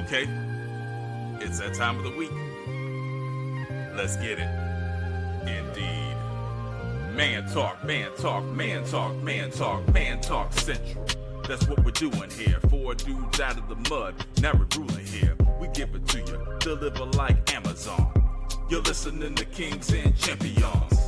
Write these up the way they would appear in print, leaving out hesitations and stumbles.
Okay, it's that time of the week. Let's get it. Indeed. Man talk, man talk, man talk, man talk, man talk central. That's what we're doing here. 4 dudes out of the mud, now we're ruling here. We give it to you, deliver like Amazon. You're listening to Kings and Champions.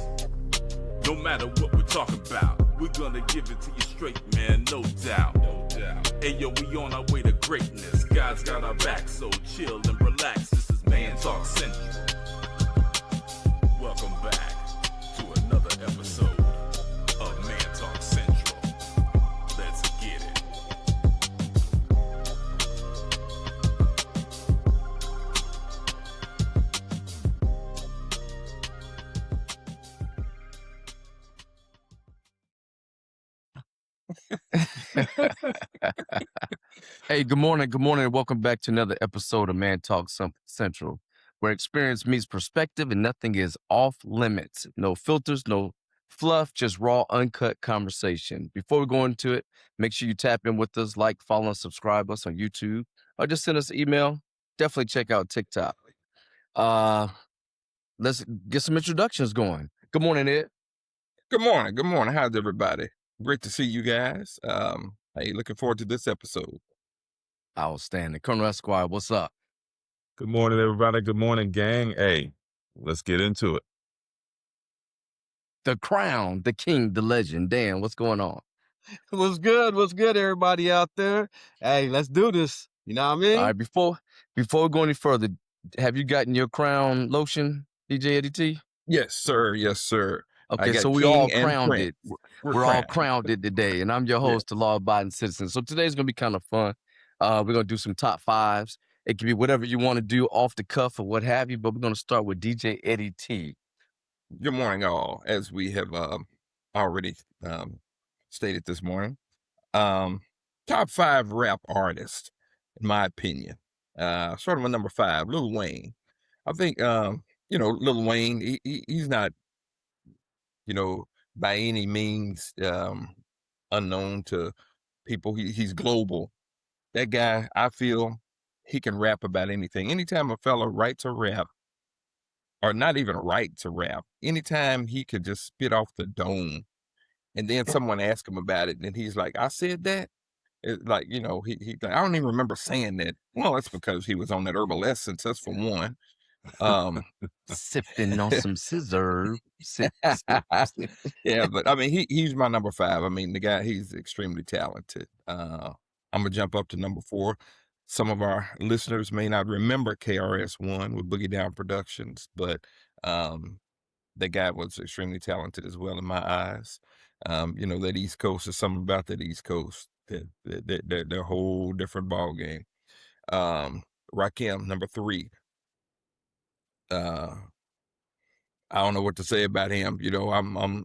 No matter what we're talking about, we're gonna give it to you straight, man, no doubt. No doubt. Hey yo, we on our way to greatness. God's got our back, so chill and relax. This is Man Talk Central. Welcome back to another episode of Man Talk Central. Let's get it. Hey, good morning, and welcome back to another episode of Man Talk Central, where experience meets perspective and nothing is off limits. No filters, no fluff, just raw, uncut conversation. Before we go into it, make sure you tap in with us, like, follow, and subscribe us on YouTube, or just send us an email. Definitely check out TikTok. Let's get some introductions going. Good morning, Ed. Good morning. Good morning. How's everybody? Great to see you guys. Hey, looking forward to this episode. Outstanding. Colonel Esquire, what's up? Good morning, everybody. Good morning, gang. Hey, let's get into it. The crown, the king, the legend. Dan, what's going on? What's good? What's good, everybody out there? Hey, let's do this. You know what I mean? All right, before we go any further, have you gotten your crown lotion, DJ Eddie T? Yes, sir. Yes, sir. Okay, so we all crowned it. We're all crowned it today, and I'm your host, the law-abiding citizen. So today's going to be kind of fun. We're going to do some top fives. It can be whatever you want to do, off the cuff or what have you, but we're going to start with DJ Eddie T. Good morning, all. As we have already stated this morning, top 5 rap artists, in my opinion. Starting with number 5, Lil Wayne. I think, Lil Wayne, he's not, by any means unknown to people. He's global. That guy, I feel he can rap about anything. Anytime a fella writes a rap, or not even writes a rap, anytime he could just spit off the dome, and then someone asks him about it, and he's like, I said that? It's like, he I don't even remember saying that. Well, that's because he was on that herbal essence, that's for one. Sipping on some scissor. Sip. Yeah, but I mean, he's my number 5. I mean, the guy, he's extremely talented. I'm gonna jump up to number 4. Some of our listeners may not remember KRS-One with Boogie Down Productions, but that guy was extremely talented as well in my eyes. That East Coast is something about that East Coast. They're a whole different ball game. Rakim, number 3. I don't know what to say about him. I'm on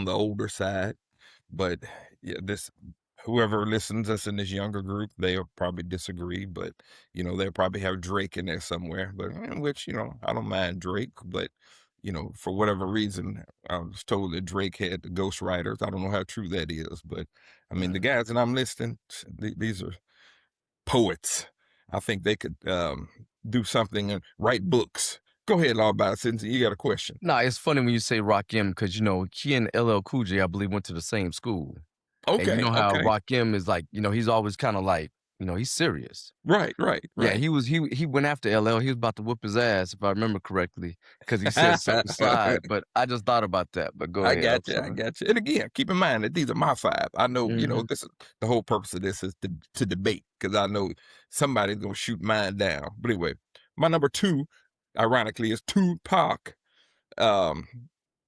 the older side, but yeah, whoever listens us in this younger group, they'll probably disagree, but they'll probably have Drake in there somewhere, but which, I don't mind Drake, but for whatever reason, I was told that Drake had the ghostwriters. I don't know how true that is, but I mean, the guys that I'm listing, these are poets. I think they could do something and write books. Go ahead, Law About It. You got a question? No, it's funny when you say Rakim because he and LL Cool J, I believe, went to the same school. Okay. And you know how Rakim is like, he's always kind of like, he's serious. Right. Yeah, he went after LL. He was about to whoop his ass, if I remember correctly, because he said something side. But I just thought about that. But go ahead. I got you. And again, keep in mind that these are my 5. I know, this is the whole purpose of this is to debate, because I know somebody's gonna shoot mine down. But anyway, my number 2, ironically, is Tupac.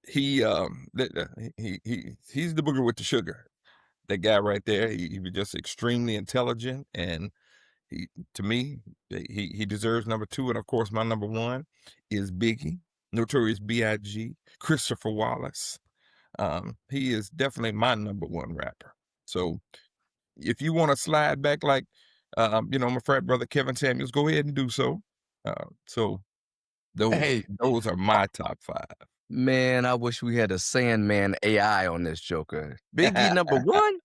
He's the booger with the sugar. That guy right there, he was just extremely intelligent, and to me, he deserves number 2. And of course, my number 1 is Biggie, Notorious B.I.G., Christopher Wallace. He is definitely my number 1 rapper. So if you want to slide back like, my frat brother Kevin Samuels, go ahead and do so. So those are my top 5. Man, I wish we had a Sandman AI on this joker. Biggie number 1?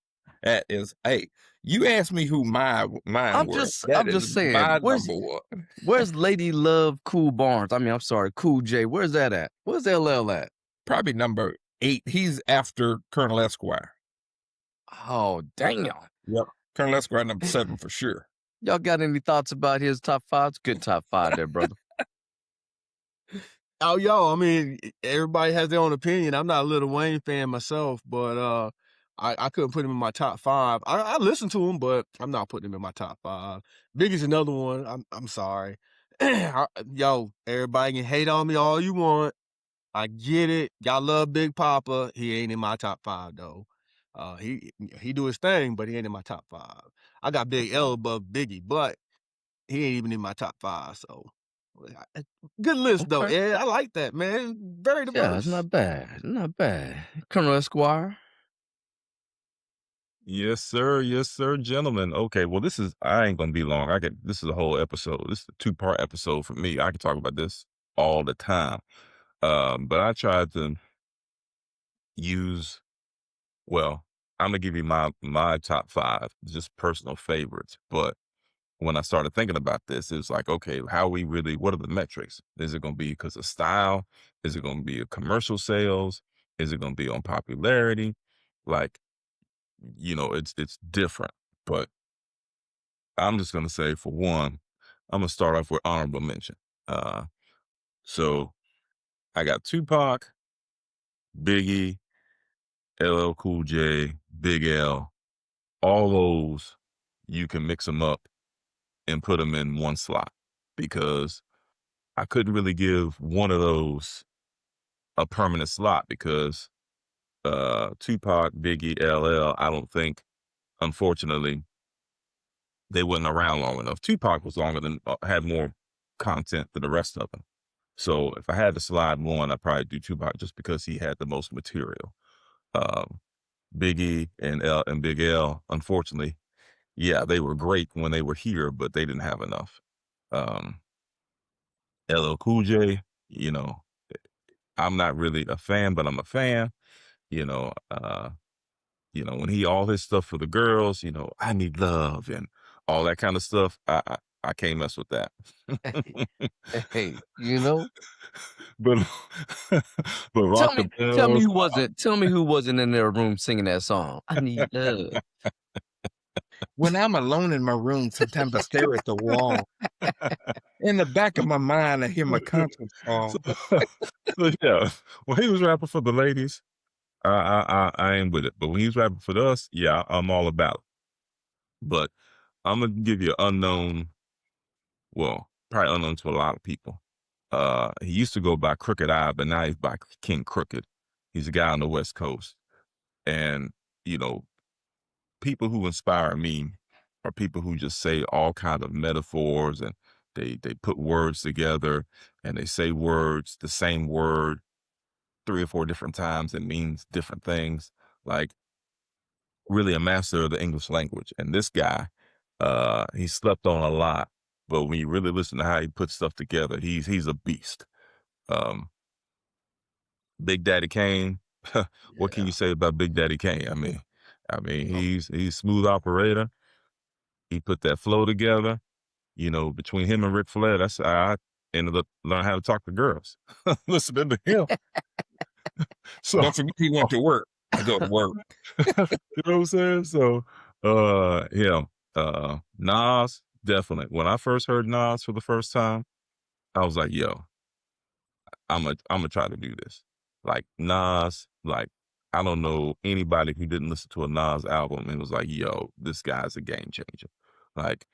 That is, hey, you asked me who mine I'm were. just That I'm is just saying, my where's number one. Lady Love Cool Barnes? I mean, I'm sorry, Cool J. Where's that at? Where's LL at? Probably number 8. He's after Colonel Esquire. Oh, damn. Yep. Colonel Esquire number 7 for sure. Y'all got any thoughts about his top 5? Good top 5 there, brother. Oh, yo, I mean, everybody has their own opinion. I'm not a Lil Wayne fan myself, but I couldn't put him in my top 5. I listen to him, but I'm not putting him in my top 5. Biggie's another one. I'm sorry. Yo, everybody can hate on me all you want. I get it. Y'all love Big Papa. He ain't in my top 5 though. He do his thing, but he ain't in my top 5. I got Big L above Biggie, but he ain't even in my top 5. So good list though, Okay. Ed. I like that, man. Very Yeah, it's diverse. not bad. It's not bad. Colonel Esquire. Yes, sir. Yes, sir, gentlemen. Okay, well, I ain't gonna be long. This is a whole episode. This is a 2-part episode for me. I can talk about this all the time. But I tried to use, well, I'm gonna give you my top 5, just personal favorites. But when I started thinking about this, it was like, okay, what are the metrics? Is it gonna be because of style? Is it gonna be a commercial sales? Is it gonna be on popularity? Like, it's different. But I'm just gonna say, for one, I'm gonna start off with honorable mention. So I got Tupac, Biggie, LL Cool J, Big L. All those, you can mix them up and put them in one slot, because I couldn't really give one of those a permanent slot, because Tupac, Biggie, LL, I don't think, unfortunately, they weren't around long enough. Tupac was longer than had more content than the rest of them. So if I had to slide one, I'd probably do Tupac, just because he had the most material. Um, Biggie and Big L, unfortunately, yeah, they were great when they were here, but they didn't have enough. Um, LL Cool J, you know, I'm not really a fan, but I'm a fan. You know, when all his stuff for the girls, I need love and all that kind of stuff. I can't mess with that. Hey, But but rock the tell me bells. who wasn't in their room singing that song. I need love. When I'm alone in my room, sometimes I stare at the wall. In the back of my mind, I hear my conscience fall. So yeah, when he was rapping for the ladies, I ain't with it. But when he's rapping for us, yeah, I'm all about it. But I'm gonna give you unknown. Well, probably unknown to a lot of people. He used to go by Crooked Eye, but now he's by King Crooked. He's a guy on the West Coast. And, people who inspire me are people who just say all kind of metaphors, and they put words together, and they say words, the same word, 3 or 4 different times. It means different things. Like, really a master of the English language. And this guy, he slept on a lot, but when you really listen to how he puts stuff together, he's a beast. Big Daddy Kane. What can you say about Big Daddy Kane? He's smooth operator. He put that flow together. Between him and Ric Flair, that's how I ended up learning how to talk to girls. Listening to him. So Don't forget he went to work. I go to work. you know what I'm saying? So, Nas, definitely. When I first heard Nas for the first time, I was like, yo, I'm gonna try to do this. Like, Nas, like, I don't know anybody who didn't listen to a Nas album and was like, yo, this guy's a game changer. Like,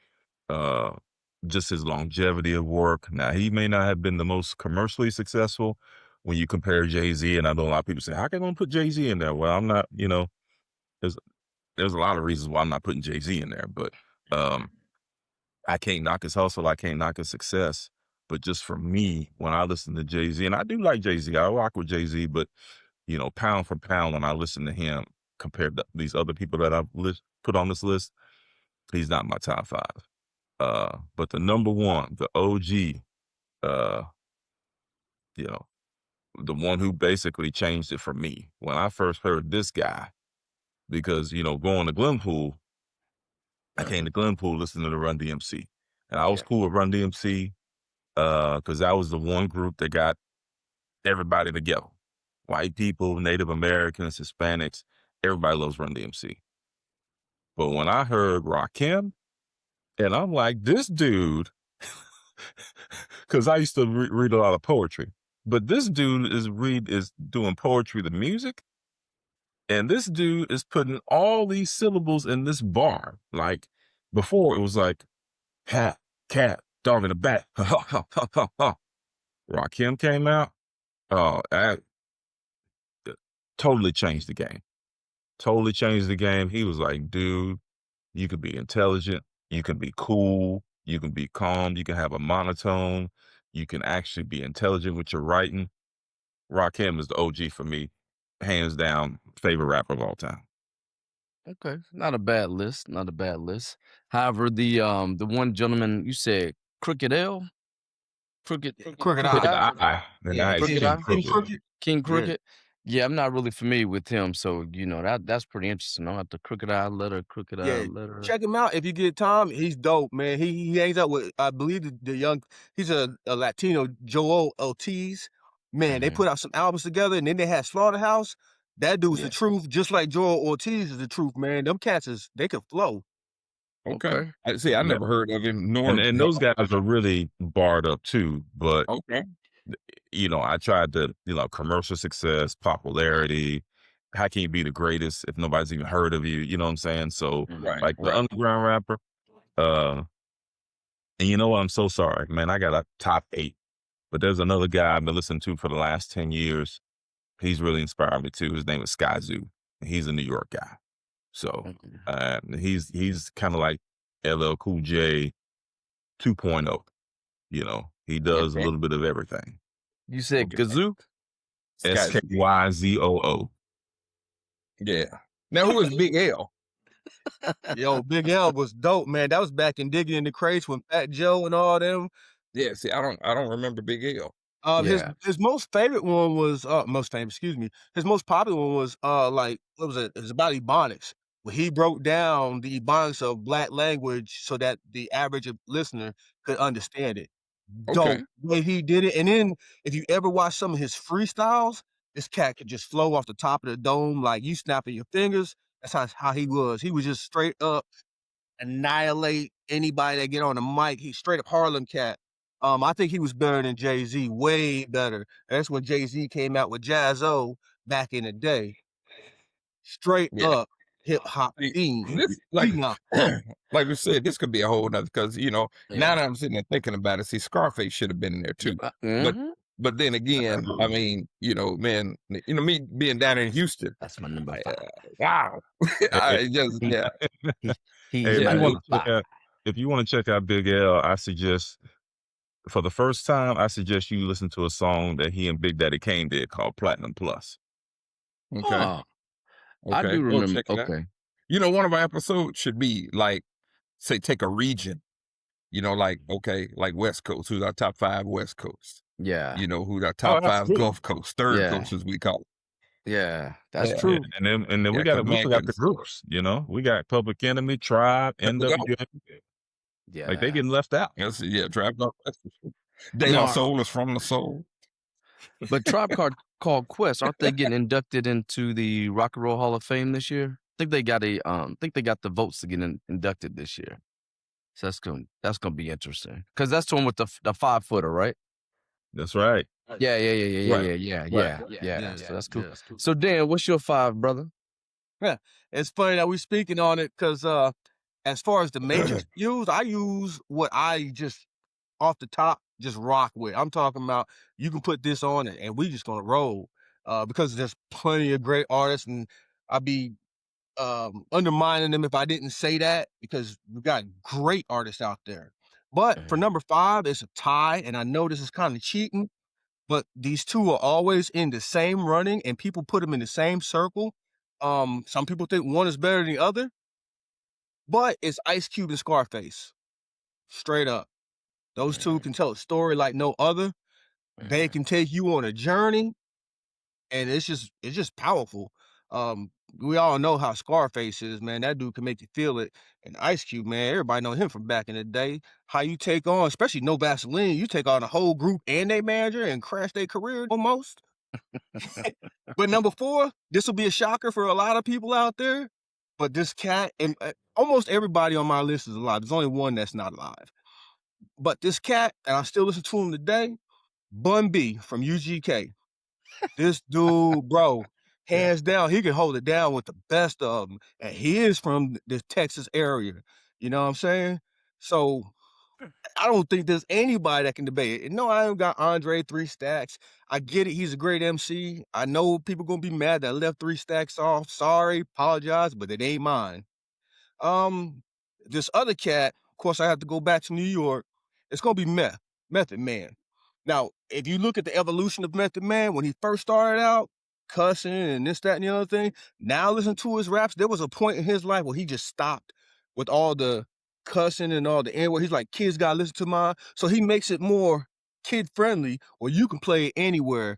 uh, just his longevity of work. Now, he may not have been the most commercially successful when you compare Jay-Z, and I know a lot of people say, how can I put Jay-Z in there? Well, I'm not, there's a lot of reasons why I'm not putting Jay-Z in there, but I can't knock his hustle. I can't knock his success. But just for me, when I listen to Jay-Z, and I do like Jay-Z, I rock with Jay-Z, but, pound for pound, when I listen to him compared to these other people that I've put on this list, he's not my top 5. But the number one, the OG, uh, the one who basically changed it for me. When I first heard this guy, because, going to Glenpool, I came to Glenpool listening to Run DMC. And I was cool with Run DMC because that was the one group that got everybody together. White people, Native Americans, Hispanics, everybody loves Run DMC. But when I heard Rakim, and I'm like, this dude, because I used to read a lot of poetry, but this dude is doing poetry to music, and this dude is putting all these syllables in this bar. Like before, it was like cat, dog in the back. Rakim came out. Oh, that totally changed the game. Totally changed the game. He was like, dude, you could be intelligent, you can be cool, you can be calm, you can have a monotone, you can actually be intelligent with your writing. Rakim is the OG for me, hands down, favorite rapper of all time. Okay, not a bad list. Not a bad list. However, the one gentleman you said, Crooked L, Crooked Crooked Eye, I, and Yeah, I Crooked King Eye, King Crooked. Crooked. King Yeah. Crooked. Yeah, I'm not really familiar with him, so that's pretty interesting. I'll have to Crooked Eye letter, Crooked Eye Yeah, letter. check him out if you get time. He's dope, man. He hangs out with, I believe, the young. He's a Latino, Joel Ortiz. Man, they Mhm. put out some albums together, and then they had Slaughterhouse. That dude's Yeah. the truth, just like Joel Ortiz is the truth, man. Them cats they could flow. Okay. See, I Yeah. never heard of him. Nor And those guys are really barred up too, but okay. I tried to, commercial success, popularity. How can you be the greatest if nobody's even heard of you? You know what I'm saying? So, Right. like the underground rapper, and you know what? I'm so sorry, man. I got a top 8, but there's another guy I've been listening to for the last 10 years. He's really inspired me too. His name is Sky Zoo. He's a New York guy. So, he's kind of like LL Cool J 2.0. He does a little bit of everything. You said Okay. Gazoo? SKYZOO. Yeah. Now, who is Big L? Yo, Big L was dope, man. That was back in Digging in the Crates when Fat Joe and all them. Yeah. See, I don't remember Big L. Yeah. His most favorite one was most famous, excuse me. His most popular one was like what was it? It was about Ebonics. Where he broke down the Ebonics of Black language so that the average listener could understand it. Okay. Dope the way he did it. And then if you ever watch some of his freestyles, this cat could just flow off the top of the dome like you snapping your fingers. That's how he was. He was just straight up annihilate anybody that get on the mic. He's straight up Harlem cat. I think he was better than Jay-Z, way better. That's when Jay-Z came out with Jazzo back in the day. Straight Yeah. up hip hop See, fiend. this like Phenom. like we said, this could be a whole nother because now that I'm sitting there thinking about it, see, Scarface should have been in there too. But then again, I mean, man, me being down in Houston, That's my number 5. wow, I just He's Hey, my if you number want to check 5. out, Big L, I suggest for the first time, you listen to a song that he and Big Daddy Kane did called Platinum Plus. okay. Oh, I Okay, do we'll remember. check it out. Okay. One of our episodes should be like, say, take a region. Like like West Coast. Who's our top 5 West Coast? Yeah. Who's our top 5 absolutely. Gulf Coast, third Yeah. coast as we call it. Yeah, that's Yeah. true. And then Yeah, we got 'cause we man, forgot the 'cause- groups. We got Public Enemy, Tribe, NWA. Yeah. Like they getting left out. Yes, yeah, Tribe Called Quest. De La Now, Soul is from the soul. but Tribe Called Quest, aren't they getting inducted into the Rock and Roll Hall of Fame this year? I think they got the votes to get inducted this year. So that's gonna be interesting because that's the one with the 5-footer, right? That's right. Yeah. Right. So that's cool. So Dan, what's your 5, brother? Yeah, it's funny that we're speaking on it because as far as the matrix I use what I just off the top just rock with. I'm talking about you can put this on it and we just gonna roll because there's plenty of great artists and I'd be undermining them if I didn't say that because we've got great artists out there. But for number 5, it's a tie, and I know this is kind of cheating, but these two are always in the same running, and people put them in the same circle. Some people think one is better than the other, but it's Ice Cube and Scarface. Straight up. Those two can tell a story like no other. They can take you on a journey, and it's just powerful. We all know how Scarface is, man. That dude can make you feel it. And Ice Cube, man, everybody know him from back in the day. How you take on, especially No Vaseline, you take on a whole group and their manager and crash their career almost. But number 4, this will be a shocker for a lot of people out there. But this cat, and almost everybody on my list is alive. There's only one that's not alive. But this cat, and I still listen to him today, Bun B from UGK. This dude, bro, hands down, he can hold it down with the best of them. And he is from the Texas area. You know what I'm saying? So I don't think there's anybody that can debate it. No, I ain't got Andre 3 Stacks. I get it. He's a great MC. I know people gonna be mad that I left 3 Stacks off. Sorry, apologize, but it ain't mine. This other cat, of course, I have to go back to New York. It's gonna be Method Man. Now, if you look at the evolution of Method Man, when he first started out, cussing and this, that, and the other thing, now listen to his raps, there was a point in his life where he just stopped with all the cussing and all the N-word. He's like, kids gotta listen to mine. So he makes it more kid-friendly where you can play it anywhere.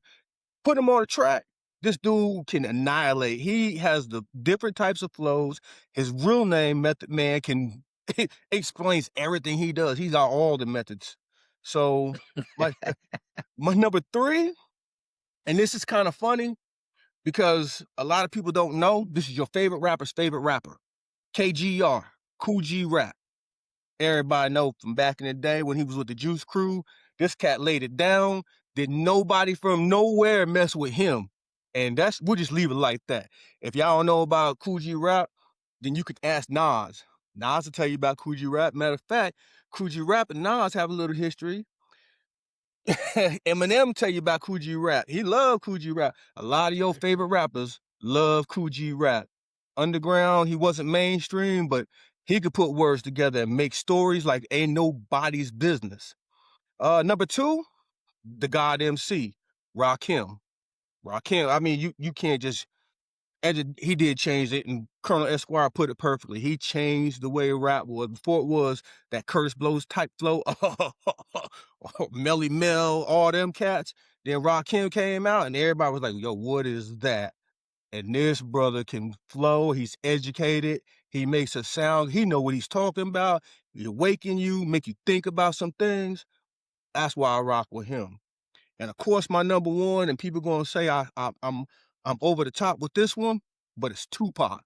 Put him on a track. This dude can annihilate. He has the different types of flows. His real name, Method Man, can explains everything he does. He's got all the methods. So my number 3, and this is kind of funny because a lot of people don't know, this is your favorite rapper's favorite rapper. KGR, Cool G Rap. Everybody know from back in the day when he was with the Juice Crew, this cat laid it down. Did nobody from nowhere mess with him. And we'll just leave it like that. If y'all don't know about Cool G Rap, then you could ask Nas. Nas will tell you about Cool G Rap. Matter of fact, Cool G Rap and Nas have a little history. Eminem tell you about Cool G Rap. He loved Cool G Rap. A lot of your favorite rappers love Cool G Rap. Underground, he wasn't mainstream, but he could put words together and make stories like ain't nobody's business. Number 2, the God MC, Rakim. Rakim, I mean, you can't just, he did change it, and Colonel Esquire put it perfectly. He changed the way rap was. Before it was that Curtis Blows type flow, Melly Mel, all them cats. Then Rakim came out, and everybody was like, yo, what is that? And this brother can flow. He's educated. He makes a sound. He know what he's talking about. He awaken you, make you think about some things. That's why I rock with him. And of course, my number 1, and people gonna say I'm over the top with this one, but it's Tupac.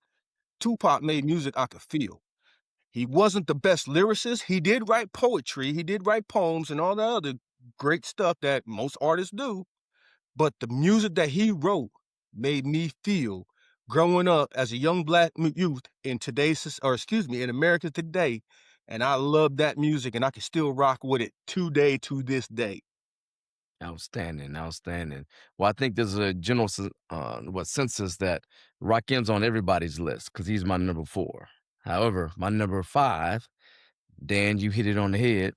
Tupac made music I could feel. He wasn't the best lyricist. He did write poetry. He did write poems and all that other great stuff that most artists do. But the music that he wrote made me feel growing up as a young black youth in in America today. And I love that music, and I can still rock with it to this day. Outstanding, outstanding. Well, I think there's a general census that Rakim's on everybody's list because he's my number 4. However, my number 5, Dan, you hit it on the head.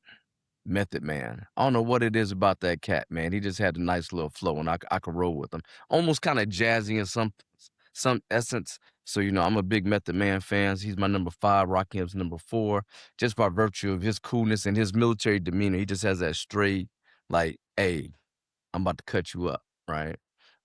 Method Man. I don't know what it is about that cat, man. He just had a nice little flow, and I could roll with him. Almost kind of jazzy in some essence. So, I'm a big Method Man fan. He's my number 5. Rakim's number 4. Just by virtue of his coolness and his military demeanor. He just has that straight, like, hey, I'm about to cut you up, right?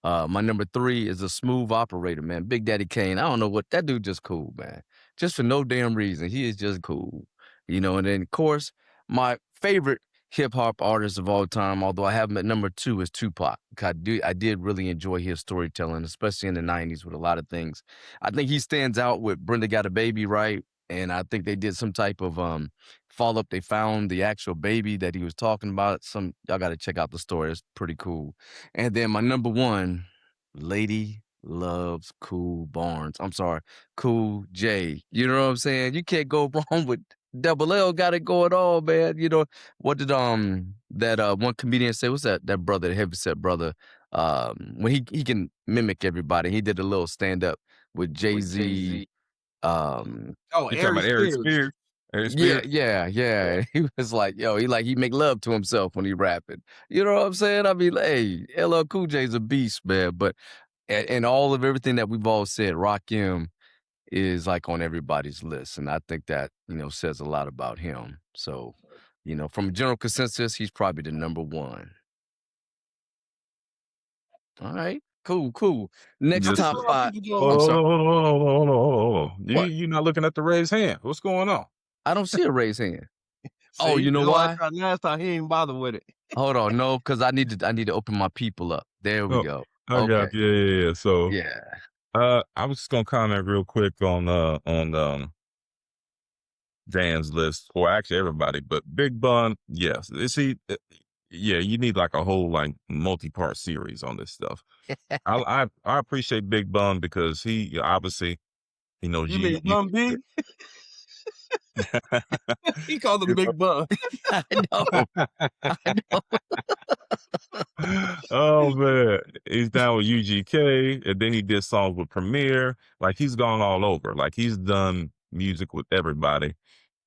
My number 3 is a smooth operator, man. Big Daddy Kane. I don't know what that dude just cool, man. Just for no damn reason. He is just cool. And then of course, my favorite hip hop artist of all time, although I have him at number 2, is Tupac. I did really enjoy his storytelling, especially in the 90s with a lot of things. I think he stands out with Brenda Got a Baby, right? And I think they did some type of follow-up. They found the actual baby that he was talking about. Y'all got to check out the story. It's pretty cool. And then my number 1, Lady Loves Cool Barnes. I'm sorry, Cool J. You know what I'm saying? You can't go wrong with Double L. Got it going on, man. What did that one comedian say? What's that brother, the heavyset brother? When he can mimic everybody. He did a little stand-up with Jay-Z. Oh, You talking about Aries Eric Spears. Spears? Eric Yeah, Spears? yeah. He was like, yo, he make love to himself when he rapping. You know what I'm saying? I mean, hey, LL Cool J's a beast, man. But and all of everything that we've all said, Rakim is like on everybody's list, and I think that says a lot about him. So, from a general consensus, he's probably the number 1. All right. Cool. Next Yes, top sir. five. Hold I'm on, sorry. hold on, hold on, hold on, hold on, hold on. What? You're not looking at the raised hand. What's going on? I don't see a raised hand. Oh, See, you know that's why I why? tried last time. He ain't bother with it. Hold on, no, because I need to open my people up. There we Oh, go. I Okay. got yeah. So, Yeah. I was just gonna comment real quick on Dan's list, or actually everybody, but Big Bun, yes. Yeah, you need like a whole like multi-part series on this stuff. I appreciate Big Bun because he obviously, you know, You mean Bun B? He called him Big Bun. I know. Oh man, he's down with UGK, and then he did songs with Premier. Like he's gone all over. Like he's done music with everybody,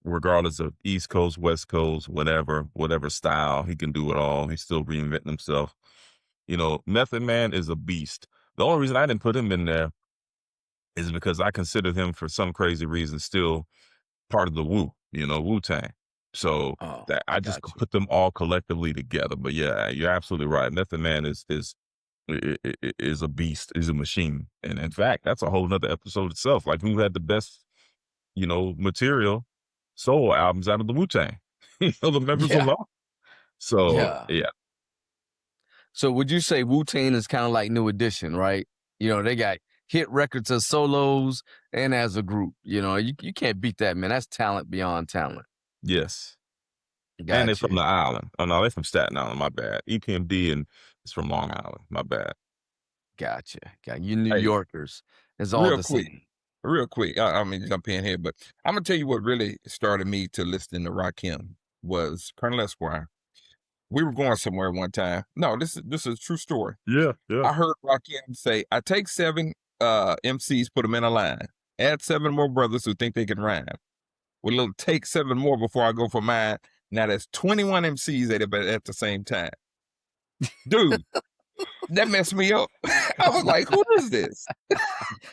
regardless of East Coast, West Coast, whatever style. He can do it all. He's still reinventing himself. You know, Method Man is a beast. The only reason I didn't put him in there is because I consider him, for some crazy reason, still part of the Wu-Tang. So Oh, that I I just got you. put them all collectively together. But yeah, you're absolutely right. Method Man is a beast, is a machine. And in fact, that's a whole nother episode itself. Like who had the best, material soul albums out of the Wu-Tang? The members Yeah. alone. So yeah. So would you say Wu-Tang is kind of like New Edition, right? You know, they got hit records as solos and as a group. You know, you can't beat that, man. That's talent beyond talent. Yes. And they're Gotcha. from the island. Oh no, they're from Staten Island, my bad. EPMD and it's from Long Island, my bad. Gotcha. You New Hey, Yorkers. It's all real the quick, same. real quick. I mean, jump in here, but I'm gonna tell you what really started me to listening to Rakim was Colonel Esquire. We were going somewhere one time. No, this is a true story. Yeah. I heard Rakim say, "I take 7 MCs, put them in a line, add 7 more brothers who think they can rhyme. We'll take 7 more before I go for mine. Now that's 21 MCs at the same time, dude." That messed me up. I was like, "Who is this?"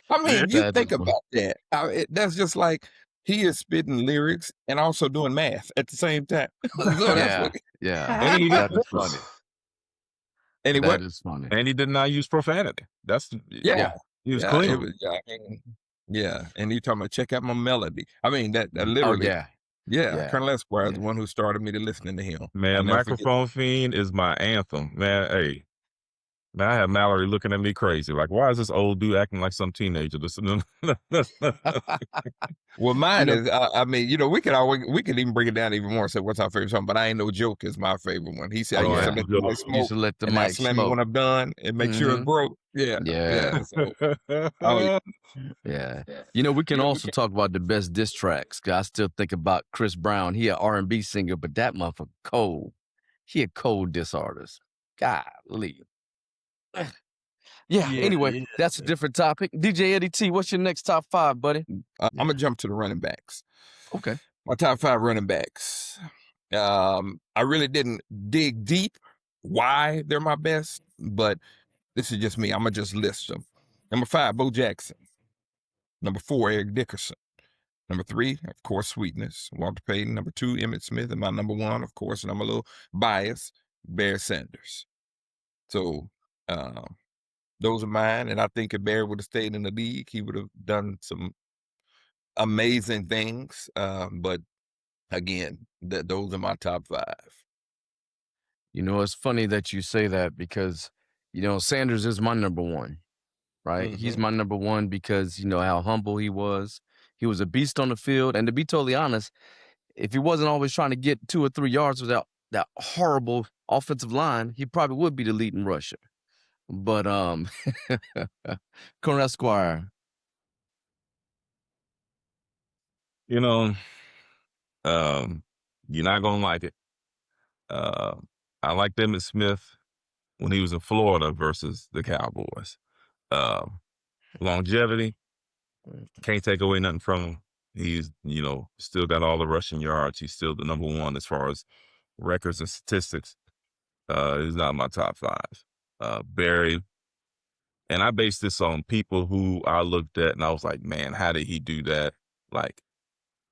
I mean, you That's think funny. about that. That's just like he is spitting lyrics and also doing math at the same time. So that's what. Yeah. And That is funny. Anyway, That is funny. And he did not use profanity. That's yeah, he was yeah, clean. it was, yeah, I mean, yeah. And you talking about check out my melody. I mean, that Oh literally. yeah. Yeah, Yeah. Colonel Esquire is the Yeah. one who started me to listening to him. I'll Man, never forget. Microphone Fiend is my anthem. Man, hey. Man, I have Mallory looking at me crazy. Like, why is this old dude acting like some teenager? Well, mine You know- is. I mean, we could even bring it down even more. And say, what's our favorite song? But I ain't no joke is my favorite one. He said, Oh, I used yeah. to let the Joke. mic You smoke, used to let the and I mic slam it smoke. when I'm done and make sure it's Mhm. broke. Yeah, Yeah. So, oh, Yeah. You know, we can also talk about the best diss tracks. 'Cause I still think about Chris Brown. He an R&B singer, but that motherfucker cold. He a cold diss artist. Golly. Yeah. Anyway, that's a different topic. DJ Eddie T, what's your next top 5, buddy? I'm gonna jump to the running backs. Okay. My top 5 running backs. I really didn't dig deep why they're my best, but this is just me. I'm gonna just list them. Number 5, Bo Jackson. Number 4, Eric Dickerson. Number 3, of course, Sweetness, Walter Payton. Number 2, Emmett Smith. And my number 1, of course, and I'm a little biased, Bear Sanders. So those are mine. And I think if Bear would have stayed in the league, he would have done some amazing things. But again, those are my top 5. You know, it's funny that you say that because, Sanders is my number 1, right? He's my number 1 because, how humble he was. He was a beast on the field. And to be totally honest, if he wasn't always trying to get 2 or 3 yards without that horrible offensive line, he probably would be the leading rusher. But Colonel Esquire. You're not gonna like it. I liked Emmett Smith when he was in Florida versus the Cowboys. Longevity, can't take away nothing from him. He's, still got all the rushing yards. He's still the number 1 as far as records and statistics. He's not my top 5. Barry, and I based this on people who I looked at and I was like, man, how did he do that? Like,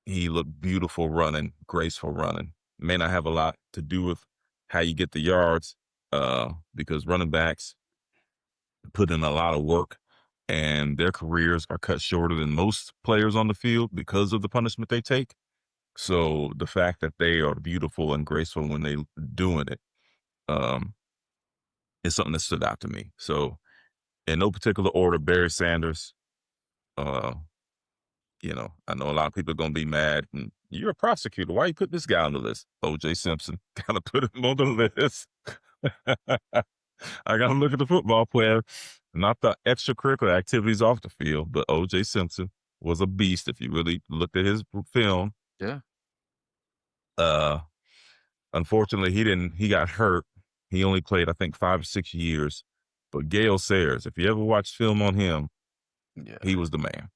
he looked beautiful running, graceful running. May not have a lot to do with how you get the yards, because running backs, put in a lot of work, and their careers are cut shorter than most players on the field because of the punishment they take. So the fact that they are beautiful and graceful when they doing it, um, is something that stood out to me. So in no particular order, Barry Sanders, uh, I know a lot of people are gonna be mad. And you're a prosecutor. Why you put this guy on the list? O.J. Simpson. Gotta put him on the list. I gotta look at the football player, not the extracurricular activities off the field. But O.J. Simpson was a beast. If you really looked at his film, Yeah. unfortunately, he got hurt. He only played, I think, 5 or 6 years. But Gale Sayers, if you ever watched film on him, Yeah. he was the man.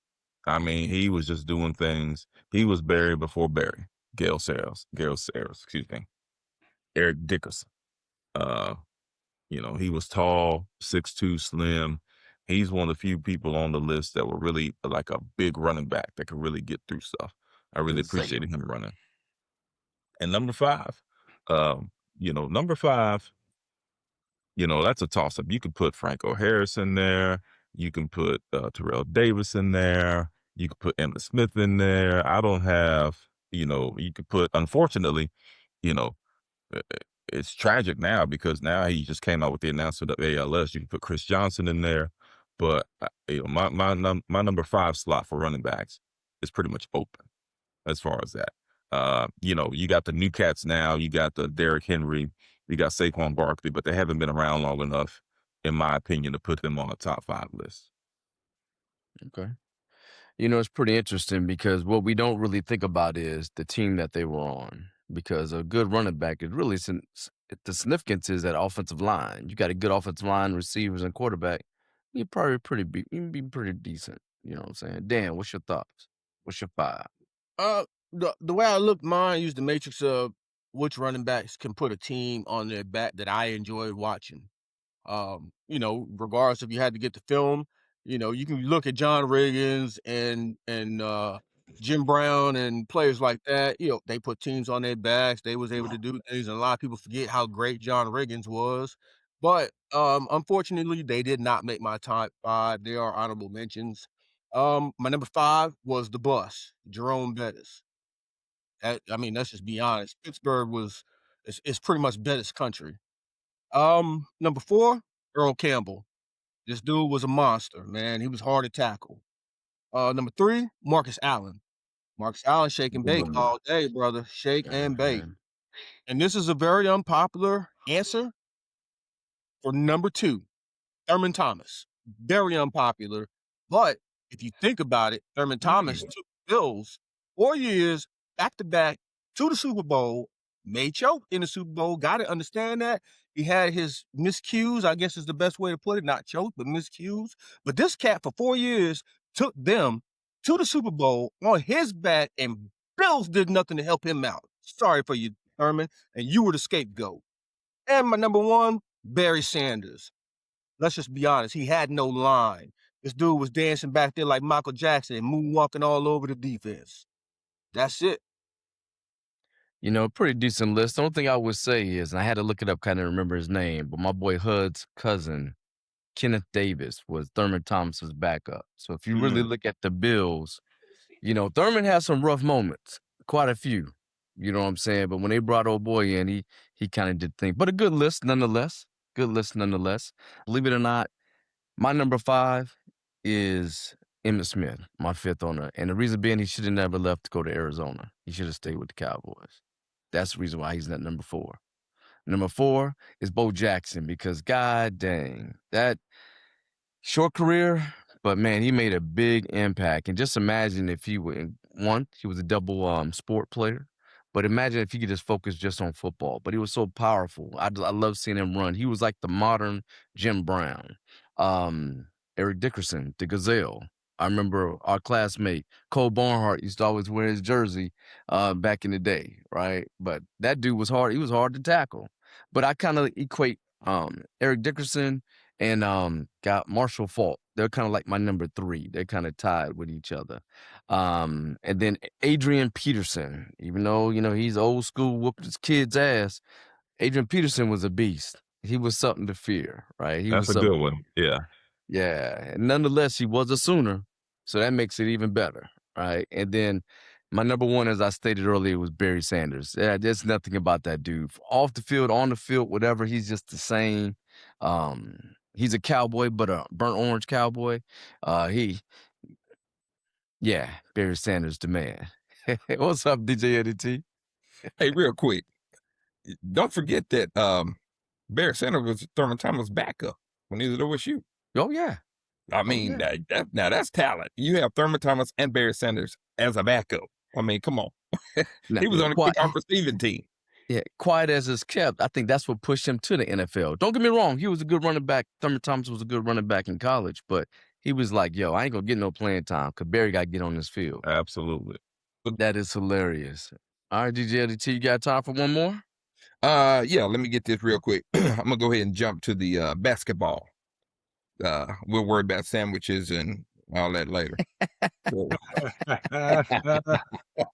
I mean, he was just doing things. He was Barry before Barry. Gale Sayers, excuse me. Eric Dickerson. Uh, he was tall, 6'2", slim. He's one of the few people on the list that were really like a big running back that could really get through stuff. I really appreciated him running. And number 5, number 5, that's a toss-up. You could put Franco Harris in there. You can put Terrell Davis in there. You could put Emmitt Smith in there. I don't have, you could put, unfortunately, you know, uh, it's tragic now because now he just came out with the announcement of ALS. You can put Chris Johnson in there. But, my number 5 slot for running backs is pretty much open as far as that. You got the new cats now. You got the Derrick Henry. You got Saquon Barkley, but they haven't been around long enough, in my opinion, to put them on a top 5 list. Okay. It's pretty interesting because what we don't really think about is the team that they were on. Because a good running back is really the significance is that offensive line. You got a good offensive line, receivers, and quarterback. You're probably you can be pretty decent. You know what I'm saying? Dan, what's your thoughts? What's your 5? The way I look mine, use the matrix of which running backs can put a team on their back that I enjoyed watching. Regardless if you had to get the film, you can look at John Riggins and Jim Brown and players like that. They put teams on their backs. They was able to do things, and a lot of people forget how great John Riggins was. But unfortunately, they did not make my top 5. They are honorable mentions. My number 5 was the bus, Jerome Bettis. Let's just be honest. Pittsburgh it's pretty much Bettis country. Number 4, Earl Campbell. This dude was a monster, man. He was hard to tackle. Number 3, Marcus Allen. Marcus Allen shake and bake all day, brother. Shake and bake. And this is a very unpopular answer for number 2, Thurman Thomas. Very unpopular. But if you think about it, Thurman Thomas took the Bills 4 years back to back to the Super Bowl, may choke in the Super Bowl. Got to understand that. He had his miscues, I guess is the best way to put it. Not choke, but miscues. But this cat for 4 years took them to the Super Bowl on his back, and Bills did nothing to help him out. Sorry for you, Thurman, and you were the scapegoat. And my number 1, Barry Sanders. Let's just be honest. He had no line. This dude was dancing back there like Michael Jackson and moonwalking all over the defense. That's it. Pretty decent list. The only thing I would say is, and I had to look it up, kind of remember his name, but my boy Hud's cousin, Kenneth Davis, was Thurman Thomas's backup. So if you really look at the Bills, Thurman has some rough moments, quite a few. You know what I'm saying? But when they brought old boy in, he kind of did things. But a good list nonetheless. Good list nonetheless. Believe it or not, my number 5 is Emmitt Smith, my 5th owner. And the reason being, he should have never left to go to Arizona. He should have stayed with the Cowboys. That's the reason why he's not number 4. Number 4 is Bo Jackson because, god dang, that short career, but man, he made a big impact. And just imagine if he was a double sport player. But imagine if he could just focus just on football. But he was so powerful. I love seeing him run. He was like the modern Jim Brown. Eric Dickerson, the Gazelle. I remember our classmate, Cole Barnhart, used to always wear his jersey back in the day, right? But that dude was hard. He was hard to tackle. But I kind of equate Eric Dickerson and got Marshall Faulk. They're kind of like my number 3. They're kind of tied with each other. And then Adrian Peterson, even though, he's old school, whooped his kid's ass. Adrian Peterson was a beast. He was something to fear, right? That's a good one. Yeah. Yeah, and nonetheless, he was a Sooner, so that makes it even better, right? And then my number one, as I stated earlier, was Barry Sanders. Yeah, there's nothing about that dude. Off the field, on the field, whatever, he's just the same. He's a cowboy, but a burnt orange cowboy. Yeah, Barry Sanders, the man. What's up, DJ Eddie T? Hey, real quick, don't forget that Barry Sanders was Thurman Thomas' backup when he was at OSU. Oh yeah. I mean, now that's talent. You have Thurman Thomas and Barry Sanders as a backup. I mean, come on. He was on a kickoff receiving team. Yeah, quiet as it's kept, I think that's what pushed him to the NFL. Don't get me wrong, he was a good running back. Thurman Thomas was a good running back in college, but he was like, yo, I ain't gonna get no playing time because Barry got to get on this field. Absolutely. That is hilarious. All right, DJ LDT, you got time for one more? Yeah, let me get this real quick. I'm gonna go ahead and jump to the basketball. We'll worry about sandwiches and all that later. So,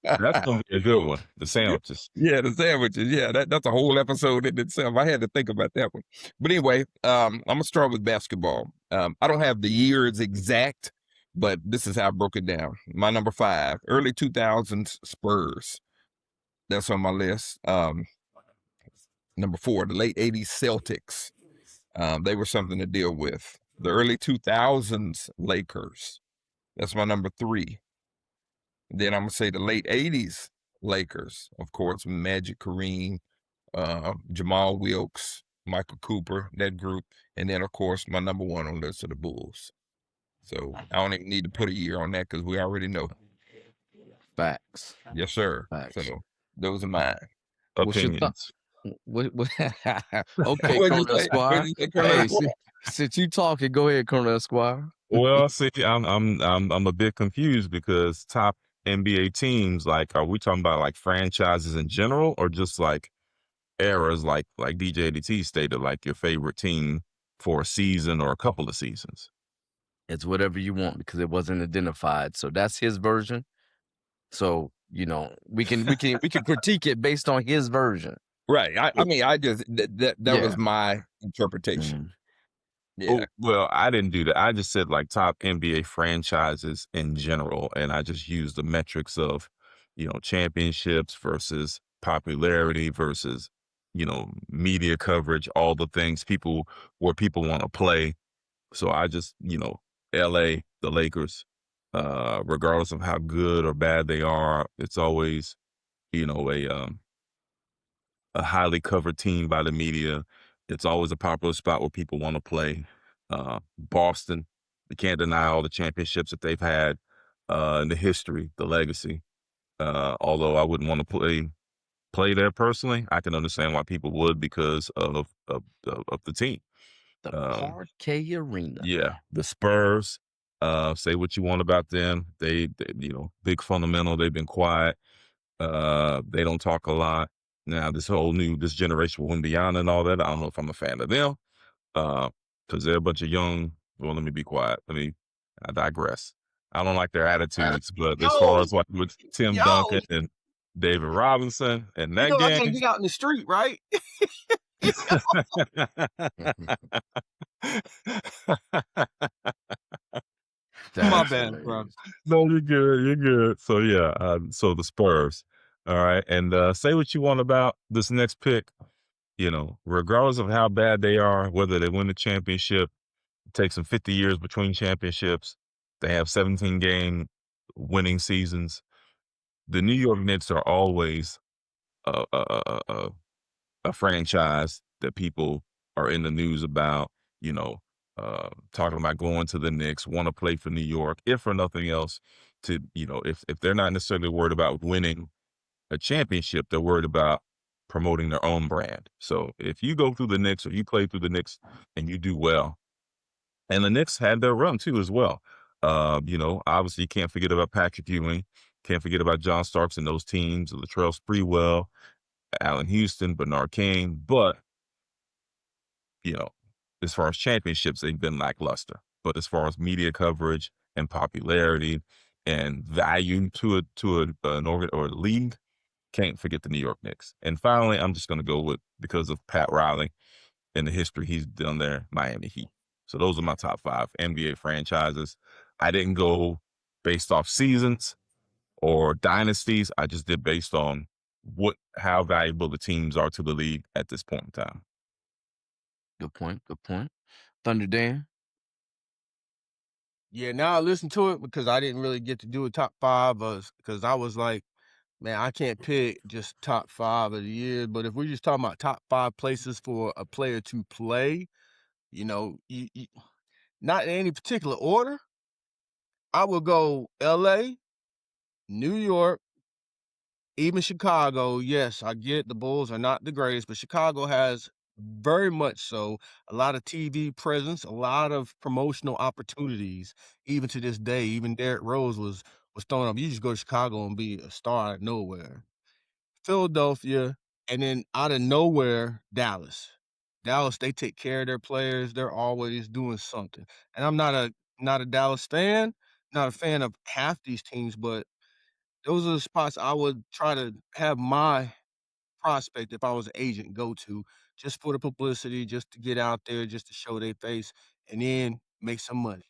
That's gonna be a good one. The sandwiches. yeah, the sandwiches. Yeah, that's a whole episode in itself. I had to think about that one. But anyway, I'm gonna start with basketball. I don't have the years exact, but this is how I broke it down. My number 5, early 2000s Spurs. That's on my list. Number 4, the late 80s Celtics. They were something to deal with. The early 2000s Lakers. That's my number 3. Then I'm going to say the late 80s Lakers, of course, Magic, Kareem, Jamal Wilkes, Michael Cooper, that group. And then, of course, my number 1 on the list of the Bulls. So I don't even need to put a year on that because we already know. Facts. Yes, sir. Facts. So those are mine. Opinions. Okay, Colonel Esquire. Hey, since you talking, go ahead, Colonel Esquire. Well, see, I'm a bit confused because top NBA teams, like, are we talking about like franchises in general, or just like eras, like DJ DT stated, like your favorite team for a season or a couple of seasons? It's whatever you want because it wasn't identified. So that's his version. So we can critique it based on his version. Right. I mean, I just that was my interpretation. Yeah. Oh, well, I didn't do that. I just said like top NBA franchises in general, and I just used the metrics of, championships versus popularity versus, media coverage, all the things where people want to play. So I just, LA, the Lakers, regardless of how good or bad they are, it's always, a highly covered team by the media. It's always a popular spot where people want to play. Boston, you can't deny all the championships that they've had, and the history, the legacy. Although I wouldn't want to play there personally, I can understand why people would because of the team. The Parquet Arena. Yeah, the Spurs. Say what you want about them. They big fundamental. They've been quiet. They don't talk a lot. Now, this generation with Wimbiana and all that, I don't know if I'm a fan of them. Because they're a bunch of young. Well, let me be quiet. I digress. I don't like their attitudes, but as far as like with Tim Duncan and David Robinson and that I gang, can't get out in the street, right? My bad, bro. No, you're good. You're good. So yeah, so the Spurs. All right, and say what you want about this next pick. Regardless of how bad they are, whether they win the championship, it takes them 50 years between championships. They have 17-game winning seasons. The New York Knicks are always a franchise that people are in the news about, talking about going to the Knicks, want to play for New York, if for nothing else, if they're not necessarily worried about winning a championship, they're worried about promoting their own brand. So if you go through the Knicks or you play through the Knicks and you do well, and the Knicks had their run too as well. Obviously you can't forget about Patrick Ewing, can't forget about John Starks and those teams, Latrell Sprewell, Allen Houston, Bernard King. But, as far as championships, they've been lackluster. But as far as media coverage and popularity and value to an organ or a league, can't forget the New York Knicks. And finally, I'm just going to go with, because of Pat Riley and the history he's done there, Miami Heat. So those are my top 5 NBA franchises. I didn't go based off seasons or dynasties. I just did based on how valuable the teams are to the league at this point in time. Good point. Good point. Thunder Dan. Yeah, now I listen to it because I didn't really get to do a top 5 because I was like, man, I can't pick just top 5 of the year. But if we're just talking about top 5 places for a player to play, not in any particular order, I would go LA, New York, even Chicago. Yes, I get the Bulls are not the greatest, but Chicago has very much so a lot of TV presence, a lot of promotional opportunities. Even to this day, even Derrick Rose was throwing up. You just go to Chicago and be a star out of nowhere. Philadelphia, and then out of nowhere, Dallas. Dallas, they take care of their players. They're always doing something. And I'm not a Dallas fan, not a fan of half these teams, but those are the spots I would try to have my prospect, if I was an agent, go to just for the publicity, just to get out there, just to show their face, and then make some money.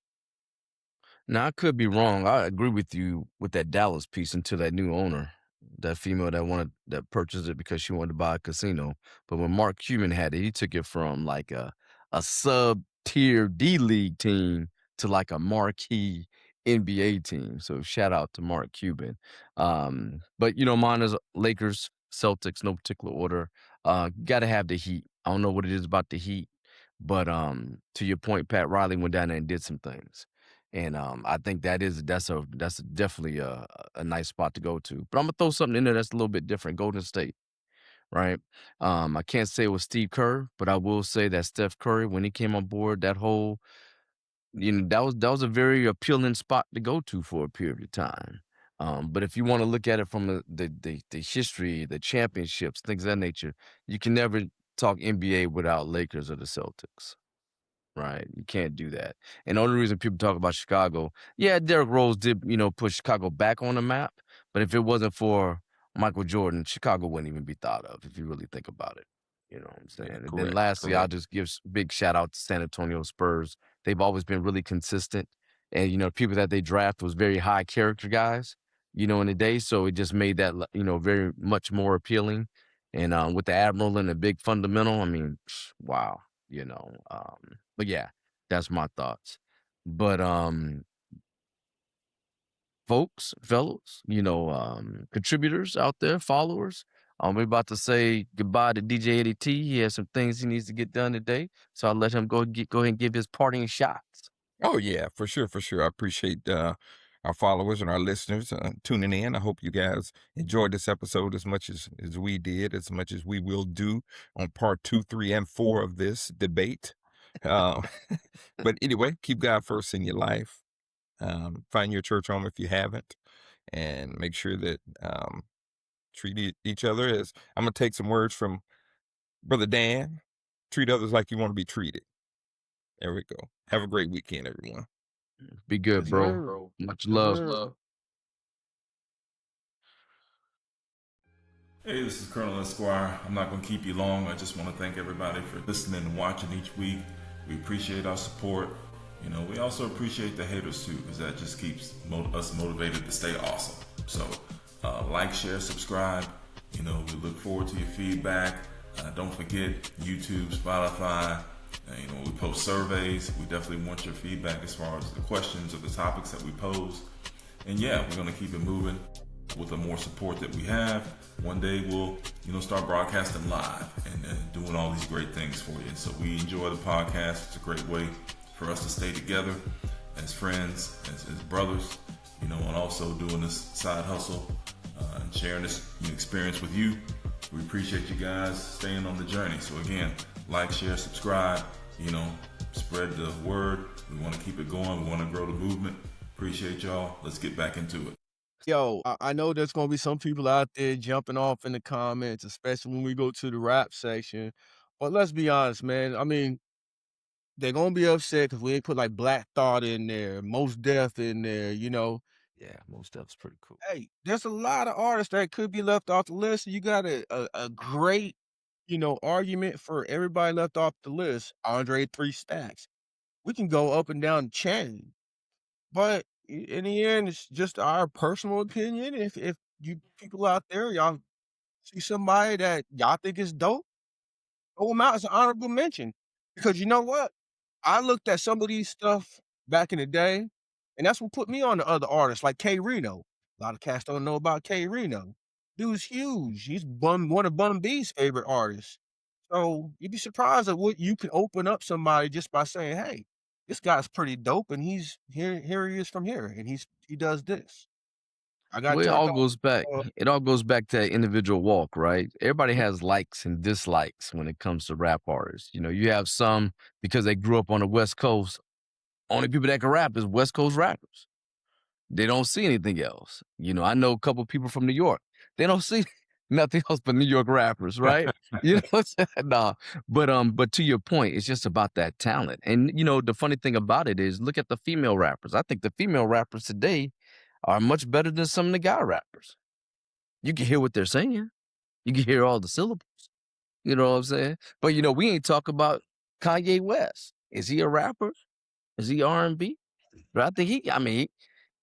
Now I could be wrong. I agree with you with that Dallas piece until that new owner, that female that purchased it because she wanted to buy a casino. But when Mark Cuban had it, he took it from like a sub tier D League team to like a marquee NBA team. So shout out to Mark Cuban. But mine is Lakers, Celtics, no particular order. Gotta have the Heat. I don't know what it is about the Heat, but to your point, Pat Riley went down there and did some things. And I think that's definitely a nice spot to go to. But I'm gonna throw something in there that's a little bit different. Golden State, right? I can't say it was Steve Kerr, but I will say that Steph Curry, when he came on board, that was a very appealing spot to go to for a period of time. But if you want to look at it from the history, the championships, things of that nature, you can never talk NBA without Lakers or the Celtics. Right, you can't do that. And the only reason people talk about Chicago, yeah, Derrick Rose did, put Chicago back on the map. But if it wasn't for Michael Jordan, Chicago wouldn't even be thought of if you really think about it. You know what I'm saying? Yeah, And then correct. lastly, I'll Correct. just give big shout out to San Antonio Spurs. They've always been really consistent, and people that they draft was very high character guys. In the day, so it just made that very much more appealing. And with the Admiral and the big fundamental, I mean, wow. But yeah, that's my thoughts. But folks, fellows, contributors out there, followers, we're about to say goodbye to DJ Eddie T. He has some things he needs to get done today, so I'll let him go ahead and give his parting shots. Oh yeah, for sure, for sure. I appreciate our followers and our listeners tuning in. I hope you guys enjoyed this episode as much as we did, as much as we will do on part 2, 3, and 4 of this debate. Uh, but anyway, keep God first in your life. Find your church home if you haven't, and make sure that treat each other as I'm gonna take some words from Brother Dan. Treat others like you want to be treated. There we go. Have a great weekend, everyone. Be good, Yes, bro. sir. Much Yes, love. sir. Hey, this is Colonel Esquire. I'm not going to keep you long. I just want to thank everybody for listening and watching each week. We appreciate our support. We also appreciate the haters too, because that just keeps us motivated to stay awesome. So, like, share, subscribe. We look forward to your feedback. Don't forget YouTube, Spotify. We post surveys. We definitely want your feedback as far as the questions or the topics that we pose. And yeah, we're going to keep it moving. With the more support that we have, one day we'll, start broadcasting live and doing all these great things for you. So we enjoy the podcast. It's a great way for us to stay together as friends, as brothers, and also doing this side hustle and sharing this experience with you. We appreciate you guys staying on the journey. So again, like, share, subscribe, spread the word. We want to keep it going. We want to grow the movement. Appreciate y'all. Let's get back into it. Yo, I know there's gonna be some people out there jumping off in the comments, especially when we go to the rap section. But let's be honest, man. I mean, they're gonna be upset because we ain't put like Black Thought in there, Most Def in there. Yeah, most stuff's pretty cool. Hey, there's a lot of artists that could be left off the list. You got a great, argument for everybody left off the list. Andre 3 Stacks. we can go up and down the chain. But in the end, it's just our personal opinion. If you people out there, y'all see somebody that y'all think is dope, throw them out as an honorable mention. Because you know what? I looked at some of these stuff back in the day, and that's what put me on to other artists like K Reno. A lot of cats don't know about K Reno. Dude's huge. He's one of Bun B's favorite artists. So you'd be surprised at what you can open up somebody just by saying, "Hey, this guy's pretty dope, and he's here. Here he is from here, and he does this." I got Well, turned on. it all goes back to that individual walk, right? Everybody has likes and dislikes when it comes to rap artists. You know, you have some because they grew up on the West Coast. Only people that can rap is West Coast rappers. They don't see anything else. You know, I know a couple people from New York. They don't see nothing else but New York rappers, right? You know what I'm saying? Nah. But to your point, it's just about that talent. And you know, the funny thing about it is look at the female rappers. I think the female rappers today are much better than some of the guy rappers. You can hear what they're saying. You can hear all the syllables. You know what I'm saying? But you know, we ain't talk about Kanye West. Is he a rapper? Is he R&B? But I think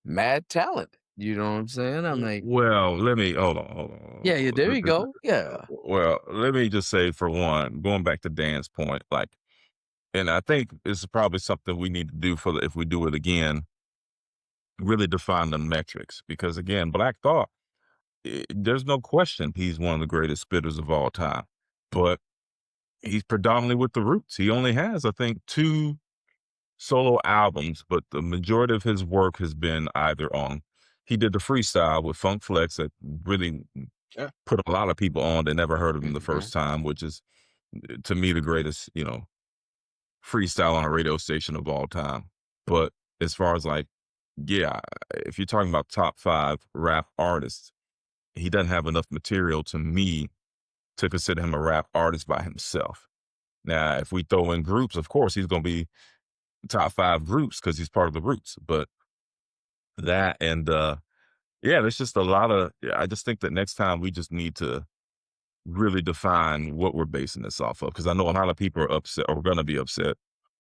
mad talent. You know what I'm saying? I'm like, Well, let me hold on. yeah, there you go. Yeah. Well, let me just say for one, going back to Dan's point, like, and I think this is probably something we need to do if we do it again, really define the metrics. Because again, Black Thought, there's no question he's one of the greatest spitters of all time. But he's predominantly with the Roots. He only has, I think, 2 solo albums, but the majority of his work has been either on. He did the freestyle with Funk Flex that really Yeah. put a lot of people on that never heard of him the first time, which is to me the greatest, freestyle on a radio station of all time. But as far as like, yeah, if you're talking about top 5 rap artists, he doesn't have enough material to me to consider him a rap artist by himself. Now, if we throw in groups, of course, he's going to be top 5 groups because he's part of the Roots. But that and yeah, there's just a lot of. I just think that next time we just need to really define what we're basing this off of, because I know a lot of people are upset or going to be upset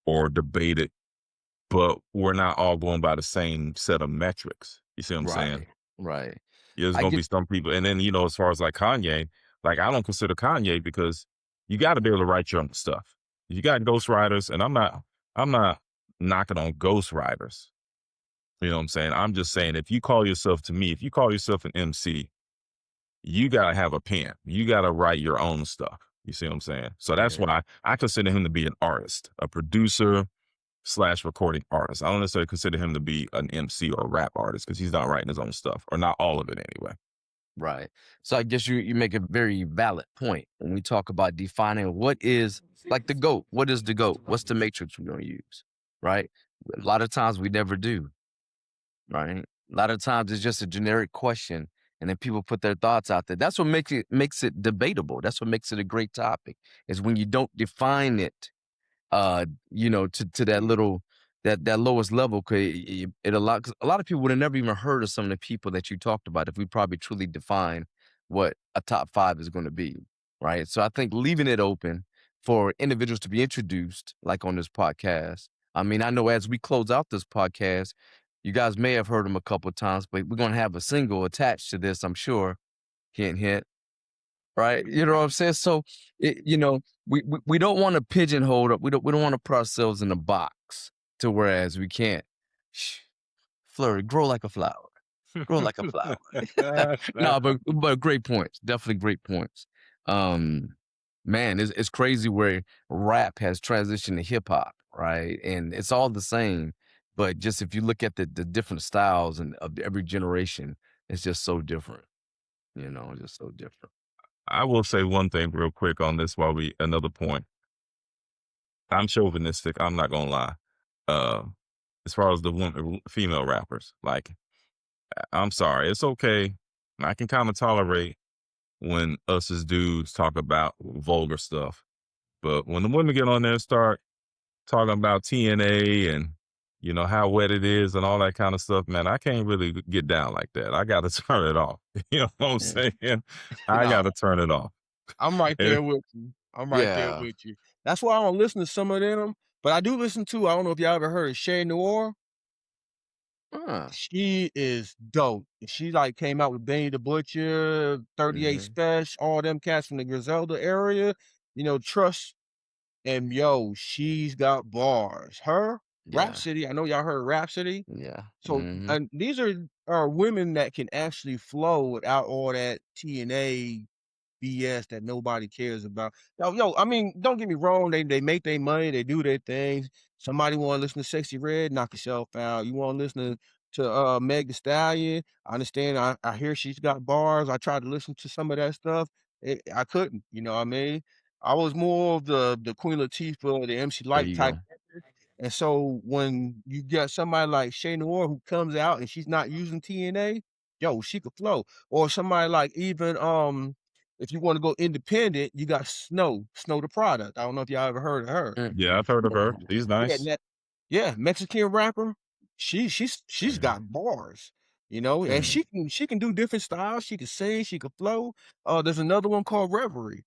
or debate it, but we're not all going by the same set of metrics. You see what I'm saying? Right. There's I going to get be some people, and then as far as like Kanye, like I don't consider Kanye because you got to be able to write your own stuff. You got ghostwriters, and I'm not knocking on ghostwriters. You know what I'm saying? I'm just saying if you call yourself an MC, you gotta have a pen. You gotta write your own stuff. You see what I'm saying? So that's Yeah. why I consider him to be an artist, a producer / recording artist. I don't necessarily consider him to be an MC or a rap artist because he's not writing his own stuff, or not all of it anyway. Right. So I guess you make a very valid point when we talk about defining what is like the GOAT. What is the GOAT? What's the matrix we're gonna use? Right? A lot of times we never do. Right? A lot of times it's just a generic question, and then people put their thoughts out there. That's what makes it debatable. That's what makes it a great topic. Is when you don't define it, to that little that lowest level. Cause a lot of people would have never even heard of some of the people that you talked about if we probably truly define what a top 5 is going to be. Right. So I think leaving it open for individuals to be introduced, like on this podcast. I mean, I know as we close out this podcast, you guys may have heard them a couple of times, but we're going to have a single attached to this, I'm sure. Hint, hint. Right? You know what I'm saying? So, we don't want to pigeonhole up. We don't want to put ourselves in a box to whereas we can't. Flurry, grow like a flower. Grow like a flower. No, but great points. Definitely great points. Man, it's crazy where rap has transitioned to hip hop, right? And it's all the same. But just if you look at the different styles and of every generation, it's just so different. Just so different. I will say one thing real quick on this another point. I'm chauvinistic. I'm not gonna lie. As far as the female rappers, like, I'm sorry, it's okay. I can kind of tolerate when us as dudes talk about vulgar stuff, but when the women get on there and start talking about TNA and how wet it is and all that kind of stuff, man, I can't really get down like that. I got to turn it off. You know what I'm saying? I No, got to turn it off. I'm right And there with you. I'm right there Yeah. with you. That's why I don't listen to some of them But I do listen to, I don't know if y'all ever heard of Shay Noir. She is dope. She like came out with Benny the Butcher, 38 Special, all them cats from the Griselda area, Trust. And yo, she's got bars. Her, Yeah. Rhapsody, I know y'all heard Rhapsody. Yeah. So and these are women that can actually flow without all that TNA BS that nobody cares about. Yo, I mean, don't get me wrong. They make their money. They do their things. Somebody want to listen to Sexy Red, knock yourself out. You want to listen to Meg Thee Stallion. I understand. I hear she's got bars. I tried to listen to some of that stuff. I couldn't. You know what I mean? I was more of the Queen Latifah or the MC There Light you type. go. And so when you get somebody like Shay Noir who comes out and she's not using TNA, yo, she could flow. Or somebody like even if you want to go independent, you got Snow the Product. I don't know if y'all ever heard of her. Yeah, I've heard of her. She's Yeah, nice. Mexican rapper. She's got bars, and she can do different styles. She can sing, she can flow. There's another one called Reverie.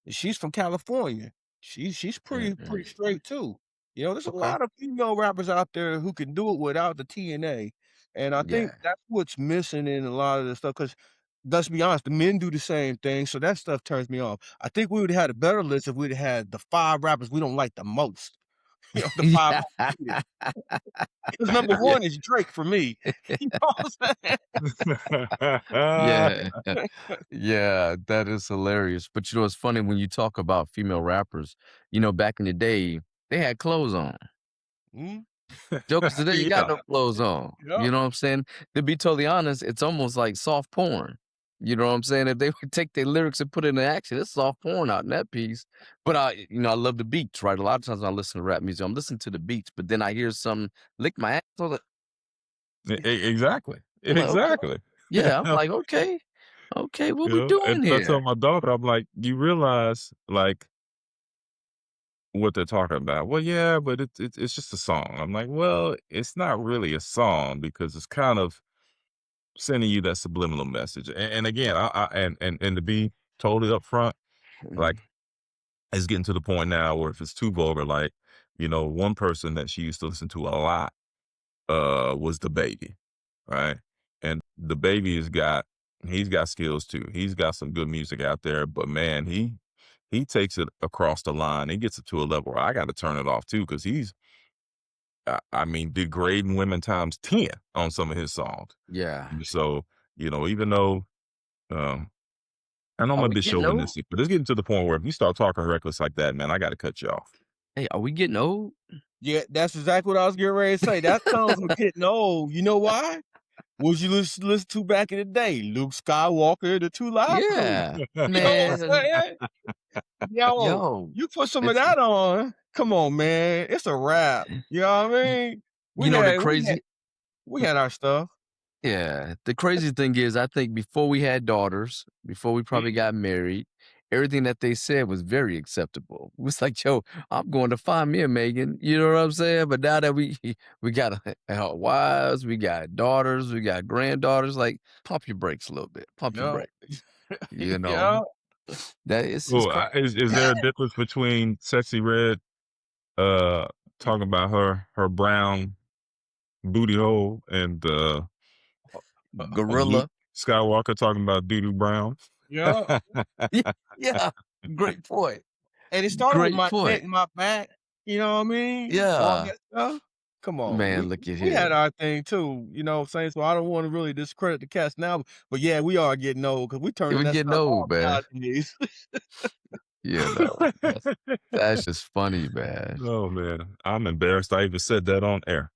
She's from California. She's pretty straight too. There's a Okay. lot of female rappers out there who can do it without the TNA, and I think that's what's missing in a lot of the stuff. Because let's be honest, the men do the same thing, so that stuff turns me off. I think we would have had a better list if we'd had the 5 rappers we don't like the most. The 5. Because number 1 is Drake for me. You know what I'm saying? Yeah, that is hilarious. But it's funny when you talk about female rappers. Back in the day, they had clothes on. Jokers today, you got no clothes on. Yeah. You know what I'm saying? To be totally honest, it's almost like soft porn. You know what I'm saying? If they would take their lyrics and put it in action, it's soft porn out in that piece. But I love the beats, right? A lot of times when I listen to rap music, I'm listening to the beats, but then I hear something lick my ass. I was like, Exactly. I'm like, okay. Exactly. Yeah, I'm like, okay, what we doing and here? I tell my daughter, I'm like, you realize like what they're talking about? Well, yeah, but it's just a song. I'm like, well, it's not really a song because it's kind of sending you that subliminal message. And again, and to be totally upfront, like it's getting to the point now where if it's too vulgar, like one person that she used to listen to a lot was the Baby, right? And the Baby he's got skills too. He's got some good music out there, but man, he takes it across the line. He gets it to a level where I got to turn it off too because he's degrading women times 10 on some of his songs. Yeah. So even though I know I'm a bit chauvinistic, but it's getting to the point where if you start talking reckless like that, man, I got to cut you off. Hey, are we getting old? Yeah, that's exactly what I was getting ready to say. That sounds like getting old. You know why? What you listen to back in the day? Luke Skywalker, the 2 Live Crew. Yeah, You know man. what I'm saying? Yo, you put some of that on. Come on, man. It's a wrap. You know what I mean? We had our stuff. Yeah, the crazy thing is, I think before we had daughters, before we probably got married, everything that they said was very acceptable. It was like, yo, I'm going to find me a Megan. You know what I'm saying? But now that we got wives, we got daughters, we got granddaughters, like pump your brakes a little bit. Pump your brakes. That is. Is there a difference between Sexy Red talking about her brown booty hole and Gorilla Luke Skywalker talking about doo-doo brown? Yeah. Yeah. Great point. And it started with my neck and my back. You know what I mean? Yeah. All that stuff. Come on. Man, look at here. We had our thing too, you know what I'm saying? So I don't want to really discredit the cast now, but yeah, we are getting old because we turning that getting stuff old, off man. nowadays. That's just funny, man. Oh man, I'm embarrassed I even said that on air.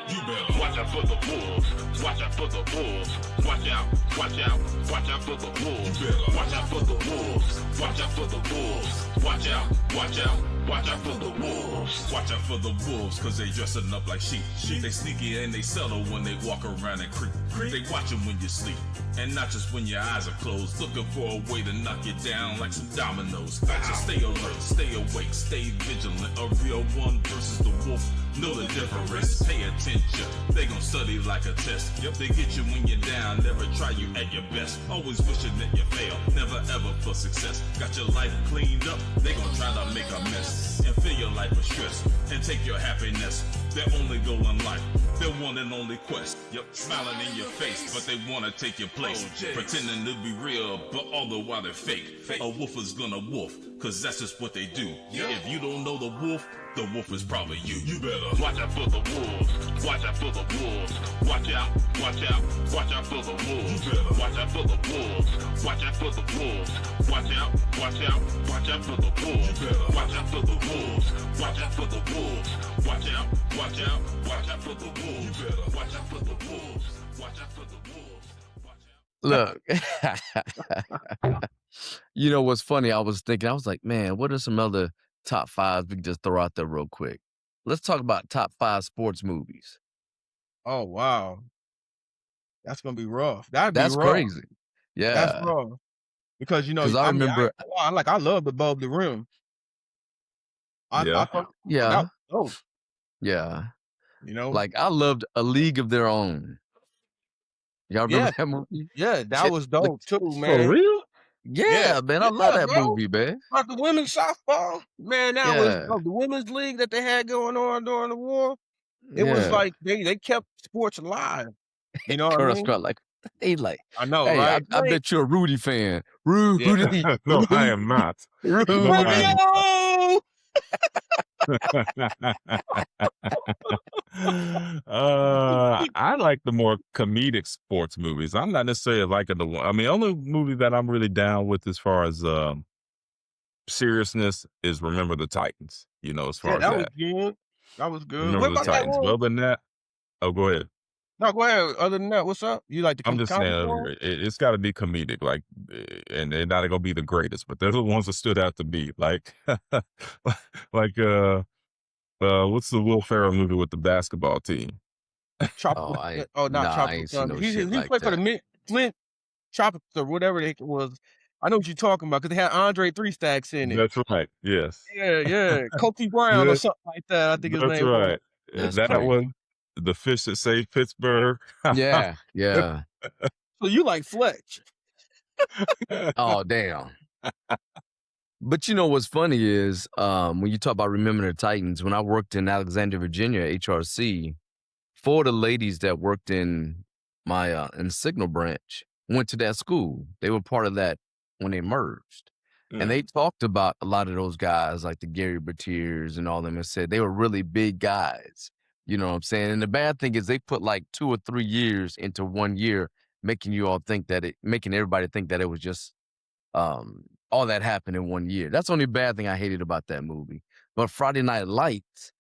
You better watch out for the wolves. Watch out for the wolves. Watch out, watch out, watch out for the wolves. You better watch out for the wolves. Watch out for the wolves. Watch out, watch out, watch out for the wolves. Watch out for the wolves, cause they dressing up like sheep. They sneaky and they subtle when they walk around and creep. creep. They watching when you sleep, and not just when your eyes are closed, looking for a way to knock you down like some dominoes. So stay alert, stay awake, stay vigilant. A real one versus the wolf, know the difference. Pay attention, they gon' study like a test. Yep, they get you when you're down, never try you at your best. Always wishing that you fail, never ever for success. Got your life cleaned up, they gon' try to make a mess and fill your life with stress and take your happiness. Their only goal in life, their one and only quest. Yep, smiling in your face, but they wanna take your place. Pretending to be real, but all the while they're fake. A wolf is gonna wolf, cause that's just what they do. If you don't know the wolf is probably you. You better watch out for the wolves. Watch out for the wolves. Watch out, watch out, watch out for the wolves. You better watch out for the wolves. Watch out for the wolves. Watch out, watch out, watch out for the wolves. You better watch out for the wolves. Watch out for the wolves. Watch out, watch out, watch out for the wolves. You better watch out for the wolves. Watch out for the wolves. Look, you know what's funny? I was like, man, what are some other top fives we can just throw out there real quick? Let's talk about top 5 sports movies. Oh wow, that's gonna be rough. That'd be That's rough. crazy. That's Yeah. rough because Because I I mean, remember, I love Above the Rim. I Yeah. thought that yeah, was dope. yeah. You know, Like I loved A League of Their Own. Y'all remember yeah, that movie? yeah, that Shit, was like, dope too, For man. real? yeah, man, I love that bro. movie, man. About the women's softball, man, that was Yeah, the women's league that they had going on during the war. It was yeah. like they kept sports alive. You know what I Curtis mean? felt like they like, I know, hey, right? I bet you're a Rudy fan. Yeah. Rudy, No, I am not. No, I am Romeo! I like the more comedic sports movies. I'm not necessarily liking the one. I mean, the only movie that I'm really down with as far as seriousness is Remember the Titans. You know, as far Yeah, as that was that. good. That was good. What Remember the about that Titans. But one? other than that, oh, go ahead. No, go ahead. Other than that, what's up? You like the I'm just comedy saying one? it's got to be comedic, like, and they're not gonna be the greatest, but they're the ones that stood out to me. Like, like what's the Will Ferrell movie with the basketball team? oh, Tropical. Not nah, I Tropical ain't seen Thunder. no He shit like played for that. the Flint Tropics or whatever it was. I know what you're talking about because they had Andre Three Stacks in it. That's right. Yes. Yeah. Kobe Brown or something like that. I think his That's name was. right. That's That crazy. one, the fish that saved Pittsburgh. Yeah, yeah. So you like Fletch? Oh, damn. But you know what's funny is when you talk about Remember the Titans, when I worked in Alexandria, Virginia, HRC, 4 of the ladies that worked in my in the Signal branch went to that school. They were part of that when they merged. And they talked about a lot of those guys, like the Gary Bertiers and all them, and said they were really big guys. You know what I'm saying? And the bad thing is they put like 2 or 3 years into 1 year, making everybody think that it was just all that happened in 1 year. That's the only bad thing I hated about that movie. But Friday Night Lights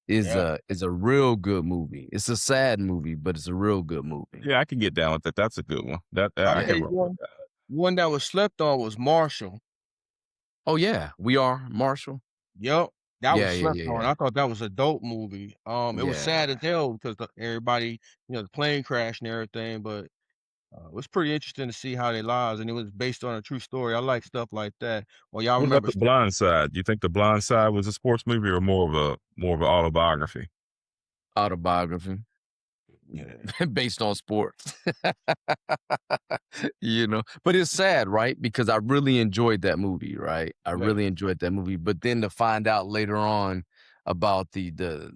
is a real good movie. It's a sad movie, but it's a real good movie. Yeah, I can get down with that. That's a good one. That I I'll tell can you rock with that. one that was slept on was Marshall. Oh yeah, We Are Marshall. Yep. That Yeah, was yeah, slept yeah, on. yeah. I thought that was a dope movie. It was sad as hell because everybody, the plane crash and everything, but it was pretty interesting to see how they lives, and it was based on a true story. I like stuff like that. Well, y'all What about remember The Blind Side? You think The Blind Side was a sports movie or more of an autobiography? Autobiography. Based on sports. But it's sad, right? Because I really enjoyed that movie, right? I really enjoyed that movie. But then to find out later on about the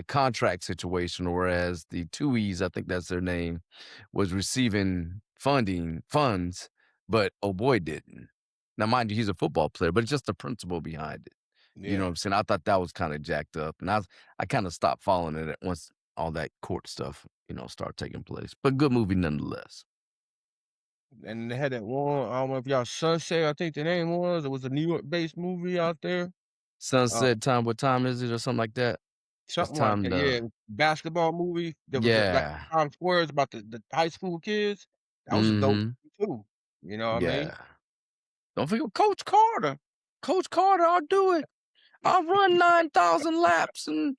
contract situation, whereas the Tuies, I think that's their name, was receiving funds, but oh boy didn't. Now, mind you, he's a football player, but it's just the principle behind it. You know what I'm saying? I thought that was kind of jacked up, and I kind of stopped following it once all that court stuff, started taking place. But good movie nonetheless. And they had that one, I don't know if y'all Sunset, I think the name was. It was a New York-based movie out there. Sunset Time, what time is it, or something like that? Something like that, yeah. Basketball movie. There was like Times Square. It's about the high school kids. That was a dope movie too. You know what I mean? Don't forget Coach Carter. Coach Carter, I'll do it. I'll run 9,000 laps and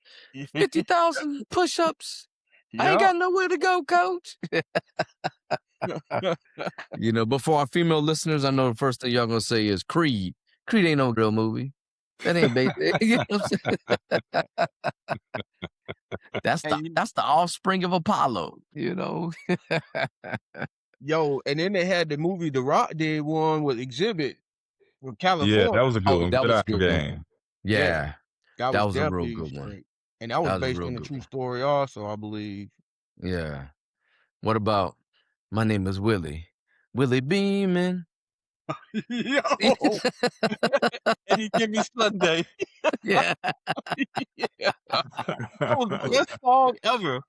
50,000 push-ups I ain't Yup. got nowhere to go, coach. You know, but for our female listeners, I know the first thing y'all gonna say is Creed. Creed ain't no real movie. That ain't based. You know what I'm saying? And you, That's the offspring of Apollo. You know. yo, and then they had the movie The Rock did one with Exhibit from Yeah, that California. was a good Oh, one. that Good was a eye good one. game. Yeah, Yeah, that that was was a real definitely good one. straight. And that was That was a based real on a good true one. story also, I believe. Yeah. What about my name is Willie? Willie Beeman. Yo, and he give me Sunday. Yeah. Yeah, that was the best song ever.